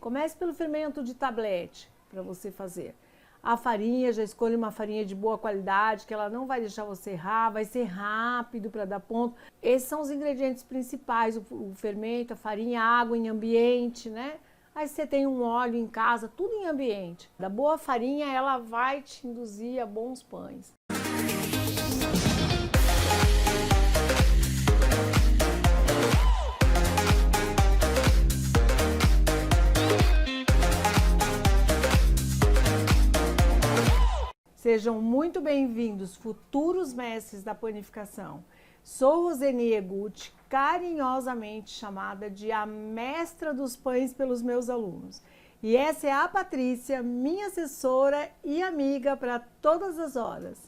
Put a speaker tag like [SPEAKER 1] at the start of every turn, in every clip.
[SPEAKER 1] Comece pelo fermento de tablete para você fazer. A farinha, já escolha uma farinha de boa qualidade, que ela não vai deixar você errar, vai ser rápido para dar ponto. Esses são os ingredientes principais, o fermento, a farinha, a água em ambiente, né? Aí você tem um óleo em casa, tudo em ambiente. Da boa farinha, ela vai te induzir a bons pães. Sejam muito bem-vindos, futuros mestres da panificação. Sou Roseni Egutti, carinhosamente chamada de a mestra dos pães pelos meus alunos. E essa é a Patrícia, minha assessora e amiga para todas as horas.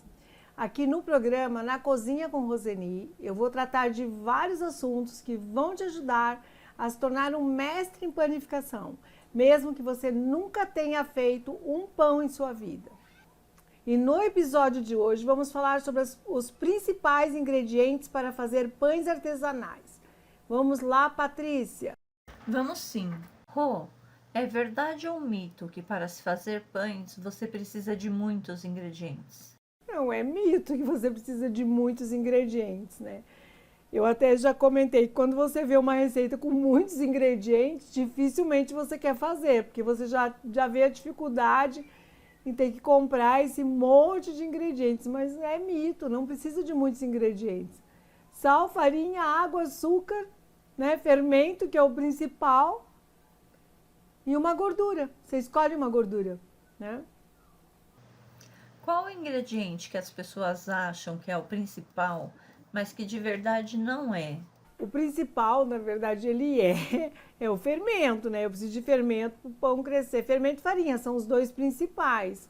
[SPEAKER 1] Aqui no programa Na Cozinha com Roseni, eu vou tratar de vários assuntos que vão te ajudar a se tornar um mestre em panificação, mesmo que você nunca tenha feito um pão em sua vida. E no episódio de hoje vamos falar sobre os principais ingredientes para fazer pães artesanais. Vamos lá, Patrícia?
[SPEAKER 2] Vamos sim. Rô, é verdade ou mito que para se fazer pães você precisa de muitos ingredientes?
[SPEAKER 1] Não é mito que você precisa de muitos ingredientes, né? Eu até já comentei que quando você vê uma receita com muitos ingredientes, dificilmente você quer fazer, porque você já vê a dificuldade e tem que comprar esse monte de ingredientes, mas é mito, não precisa de muitos ingredientes. Sal, farinha, água, açúcar, né, fermento, que é o principal, e uma gordura. Você escolhe uma gordura, né?
[SPEAKER 2] Qual o ingrediente que as pessoas acham que é o principal, mas que de verdade não é?
[SPEAKER 1] O principal, na verdade, ele é o fermento, né? Eu preciso de fermento para o pão crescer. Fermento e farinha são os dois principais.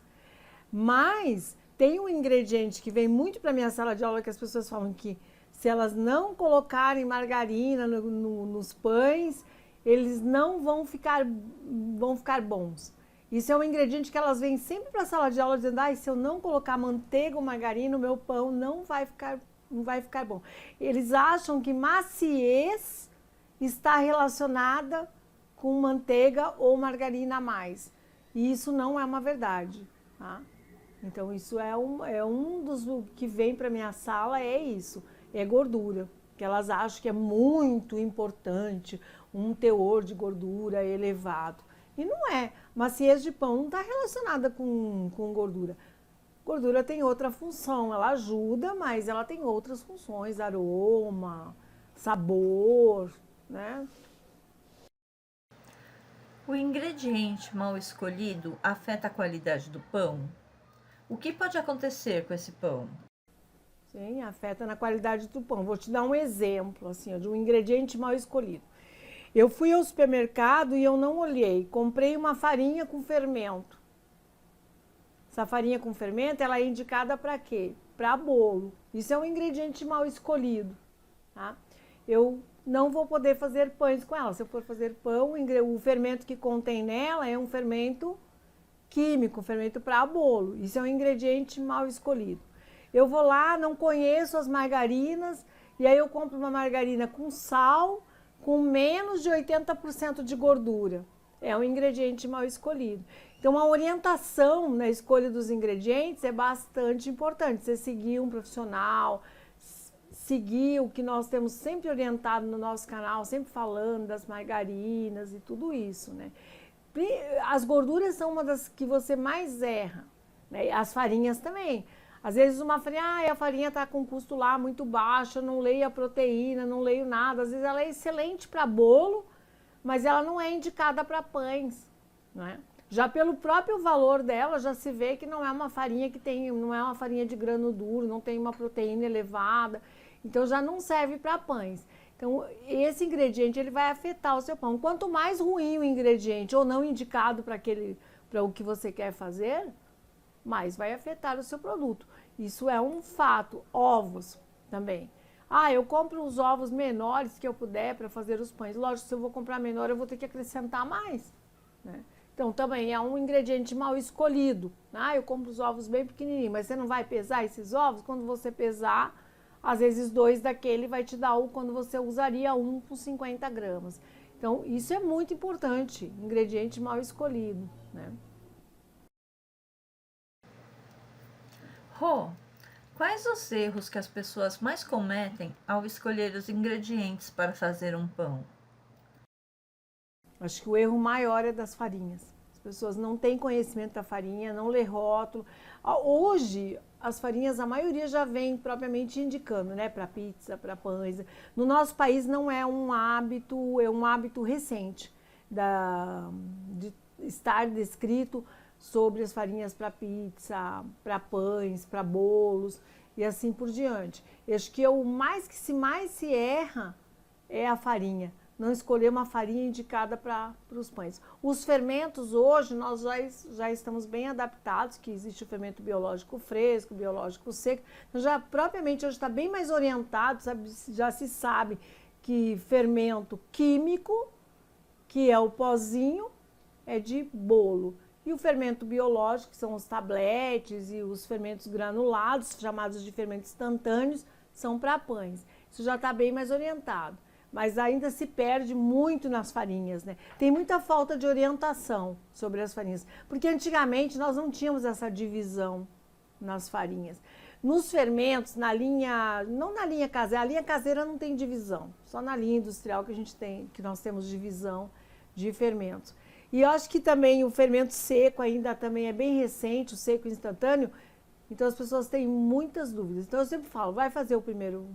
[SPEAKER 1] Mas tem um ingrediente que vem muito para minha sala de aula que as pessoas falam que se elas não colocarem margarina nos pães, eles não vão ficar bons. Isso é um ingrediente que elas vêm sempre para a sala de aula dizendo: se eu não colocar manteiga ou margarina, o meu pão não vai ficar bom. Eles acham que maciez está relacionada com manteiga ou margarina a mais. E isso não é uma verdade, tá? Então isso é um dos que vem para minha sala, é isso, é gordura. Que elas acham que é muito importante um teor de gordura elevado. E não é. Maciez de pão não está relacionada com gordura. Gordura tem outra função, ela ajuda, mas ela tem outras funções, aroma, sabor, né?
[SPEAKER 2] O ingrediente mal escolhido afeta a qualidade do pão? O que pode acontecer com esse pão?
[SPEAKER 1] Sim, afeta na qualidade do pão. Vou te dar um exemplo, assim, de um ingrediente mal escolhido. Eu fui ao supermercado e eu não olhei, comprei uma farinha com fermento. Essa farinha com fermento, ela é indicada para quê? Para bolo. Isso é um ingrediente mal escolhido, tá? Eu não vou poder fazer pães com ela. Se eu for fazer pão, o fermento que contém nela é um fermento químico, fermento para bolo. Isso é um ingrediente mal escolhido. Eu vou lá, não conheço as margarinas, e aí eu compro uma margarina com sal, com menos de 80% de gordura. É um ingrediente mal escolhido. Então, a orientação na escolha dos ingredientes é bastante importante. Você seguir um profissional, seguir o que nós temos sempre orientado no nosso canal, sempre falando das margarinas e tudo isso, né? As gorduras são uma das que você mais erra, né? As farinhas também. Às vezes uma farinha, a farinha está com custo lá muito baixo, eu não leio a proteína, não leio nada. Às vezes ela é excelente para bolo, mas ela não é indicada para pães, né? Já pelo próprio valor dela, já se vê que não é uma farinha não é uma farinha de grano duro, não tem uma proteína elevada, então já não serve para pães. Então, esse ingrediente ele vai afetar o seu pão. Quanto mais ruim o ingrediente ou não indicado para o que você quer fazer, mais vai afetar o seu produto. Isso é um fato. Ovos também. Eu compro os ovos menores que eu puder para fazer os pães. Lógico, se eu vou comprar menor, eu vou ter que acrescentar mais, né? Então, também é um ingrediente mal escolhido. Eu compro os ovos bem pequenininhos, mas você não vai pesar esses ovos? Quando você pesar, às vezes 2 daquele vai te dar quando você usaria 1 com 50 gramas. Então, isso é muito importante, ingrediente mal escolhido, né?
[SPEAKER 2] Rô, quais os erros que as pessoas mais cometem ao escolher os ingredientes para fazer um pão?
[SPEAKER 1] Acho que o erro maior é das farinhas. As pessoas não têm conhecimento da farinha, não lê rótulo. Hoje, as farinhas, a maioria já vem propriamente indicando, né? Para pizza, para pães. No nosso país não é um hábito recente de estar descrito sobre as farinhas para pizza, para pães, para bolos e assim por diante. Eu acho que o mais se erra é a farinha. Não escolher uma farinha indicada para os pães. Os fermentos hoje nós já estamos bem adaptados, que existe o fermento biológico fresco, biológico seco. Então, já propriamente hoje está bem mais orientado, sabe? Já se sabe que fermento químico, que é o pozinho, é de bolo. E o fermento biológico, que são os tabletes e os fermentos granulados, chamados de fermentos instantâneos, são para pães. Isso já está bem mais orientado. Mas ainda se perde muito nas farinhas, né? Tem muita falta de orientação sobre as farinhas, porque antigamente nós não tínhamos essa divisão nas farinhas. Nos fermentos, não na linha caseira, a linha caseira não tem divisão, só na linha industrial que nós temos divisão de fermentos. E eu acho que também o fermento seco ainda também é bem recente, o seco instantâneo, então as pessoas têm muitas dúvidas. Então eu sempre falo, vai fazer o primeiro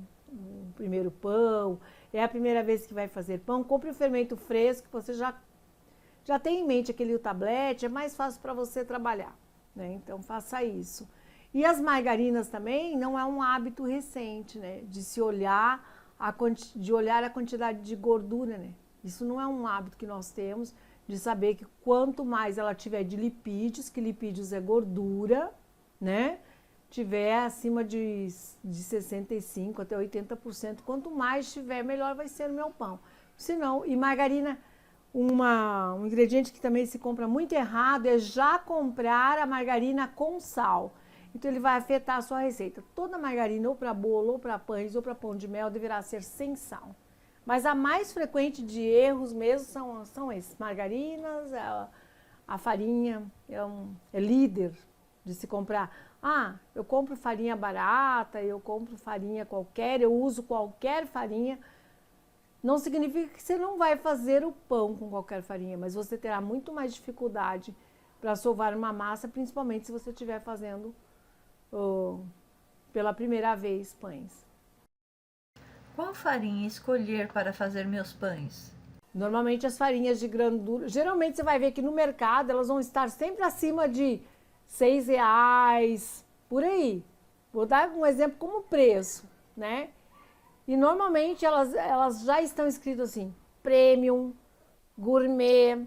[SPEAKER 1] pão, é a primeira vez que vai fazer pão, compre o fermento fresco, que você já tem em mente aquele tablete, é mais fácil para você trabalhar, né? Então faça isso. E as margarinas também não é um hábito recente, né? De se olhar de olhar a quantidade de gordura, né? Isso não é um hábito que nós temos, de saber que quanto mais ela tiver de lipídios, que lipídios é gordura, né? Tiver acima de 65% até 80%, quanto mais tiver, melhor vai ser o meu pão. Senão, e margarina, um ingrediente que também se compra muito errado é já comprar a margarina com sal. Então ele vai afetar a sua receita. Toda margarina, ou para bolo, ou para pães, ou para pão de mel, deverá ser sem sal. Mas a mais frequente de erros mesmo são esses. Margarinas, a farinha é líder de se comprar. Eu compro farinha barata, eu compro farinha qualquer, eu uso qualquer farinha. Não significa que você não vai fazer o pão com qualquer farinha, mas você terá muito mais dificuldade para sovar uma massa, principalmente se você estiver fazendo pela primeira vez pães.
[SPEAKER 2] Qual farinha escolher para fazer meus pães?
[SPEAKER 1] Normalmente as farinhas de grandura, geralmente você vai ver que no mercado elas vão estar sempre acima de R$6, por aí. Vou dar um exemplo como preço, né? E normalmente elas já estão escritas assim, premium, gourmet.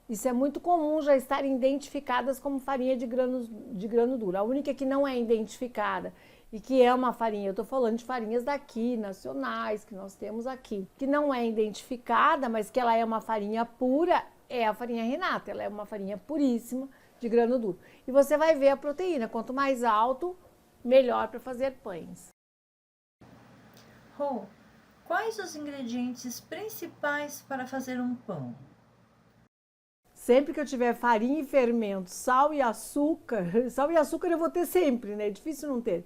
[SPEAKER 1] Isso é muito comum já estarem identificadas como farinha de grano duro. A única que não é identificada e que é uma farinha, eu estou falando de farinhas daqui, nacionais, que nós temos aqui, que não é identificada, mas que ela é uma farinha pura, é a farinha Renata. Ela é uma farinha puríssima de grano duro. E você vai ver a proteína, quanto mais alto, melhor para fazer pães.
[SPEAKER 2] Rô, quais os ingredientes principais para fazer um pão?
[SPEAKER 1] Sempre que eu tiver farinha e fermento, sal e açúcar eu vou ter sempre, né? É difícil não ter.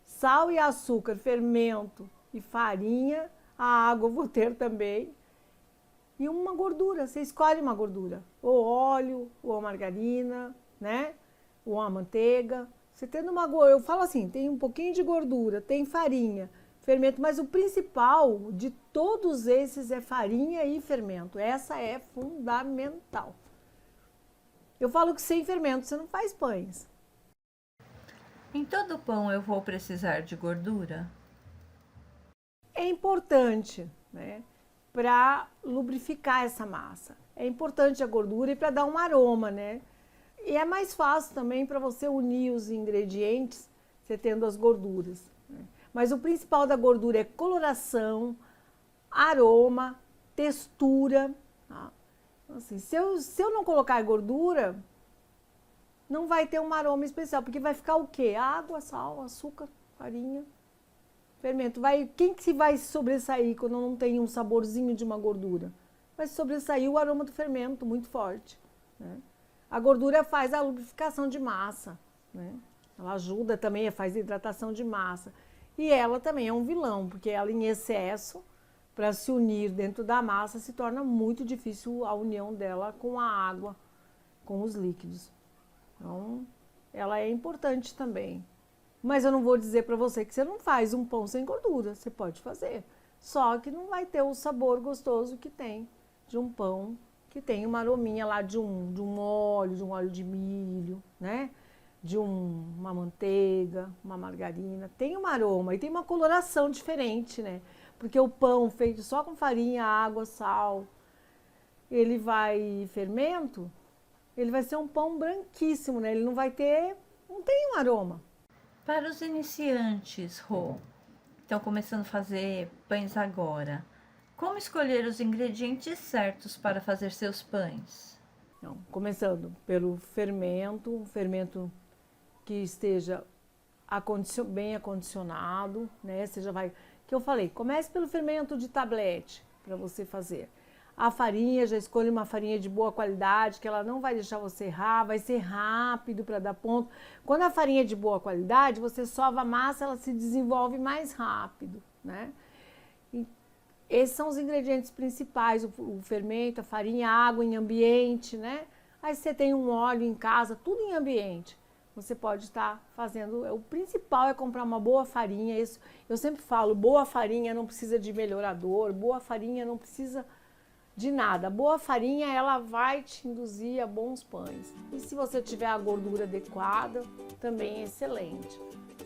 [SPEAKER 1] Sal e açúcar, fermento e farinha, a água eu vou ter também. E uma gordura, você escolhe uma gordura, ou óleo, ou a margarina, né? Ou a manteiga. Você tendo eu falo assim, tem um pouquinho de gordura, tem farinha, fermento, mas o principal de todos esses é farinha e fermento. Essa é fundamental. Eu falo que sem fermento você não faz pães.
[SPEAKER 2] Em todo pão eu vou precisar de gordura?
[SPEAKER 1] É importante, né? Para lubrificar essa massa. É importante a gordura e para dar um aroma, né? E é mais fácil também para você unir os ingredientes, você tendo as gorduras, né? Mas o principal da gordura é coloração, aroma, textura. Tá? Assim, se eu não colocar gordura, não vai ter um aroma especial, porque vai ficar o quê? Água, sal, açúcar, farinha, fermento. Quem que vai sobressair quando não tem um saborzinho de uma gordura? vai sobressair o aroma do fermento muito forte, né? A gordura faz a lubrificação de massa, né? Ela ajuda também, faz hidratação de massa. E ela também é um vilão, porque ela em excesso, para se unir dentro da massa, se torna muito difícil a união dela com a água, com os líquidos. Então, ela é importante também. Mas eu não vou dizer para você que você não faz um pão sem gordura, você pode fazer. Só que não vai ter o sabor gostoso que tem de um pão que tem uma arominha lá de um óleo de milho, né? De uma manteiga, uma margarina. Tem um aroma e tem uma coloração diferente, né? Porque o pão feito só com farinha, água, sal, ele vai fermento, ele vai ser um pão branquíssimo, né? Ele não tem um aroma.
[SPEAKER 2] Para os iniciantes, Rô, estão começando a fazer pães agora, como escolher os ingredientes certos para fazer seus pães?
[SPEAKER 1] Então, começando pelo fermento, um fermento que esteja bem acondicionado, né? Você já vai, que eu falei, comece pelo fermento de tablete para você fazer. A farinha, já escolha uma farinha de boa qualidade, que ela não vai deixar você errar, vai ser rápido para dar ponto. Quando a farinha é de boa qualidade, você sova a massa, ela se desenvolve mais rápido, né? E esses são os ingredientes principais, o fermento, a farinha, a água em ambiente, né? Aí você tem um óleo em casa, tudo em ambiente. Você pode estar fazendo, o principal é comprar uma boa farinha. Isso, eu sempre falo, boa farinha não precisa de melhorador, boa farinha não precisa de nada. Boa farinha, ela vai te induzir a bons pães. E se você tiver a gordura adequada, também é excelente.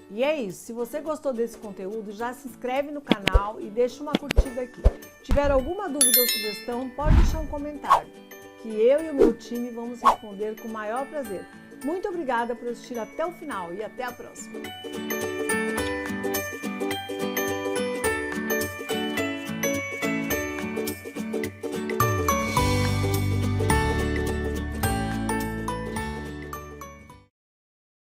[SPEAKER 1] E é isso, se você gostou desse conteúdo, já se inscreve no canal e deixa uma curtida aqui. Se tiver alguma dúvida ou sugestão, pode deixar um comentário, que eu e o meu time vamos responder com o maior prazer. Muito obrigada por assistir até o final e até a próxima!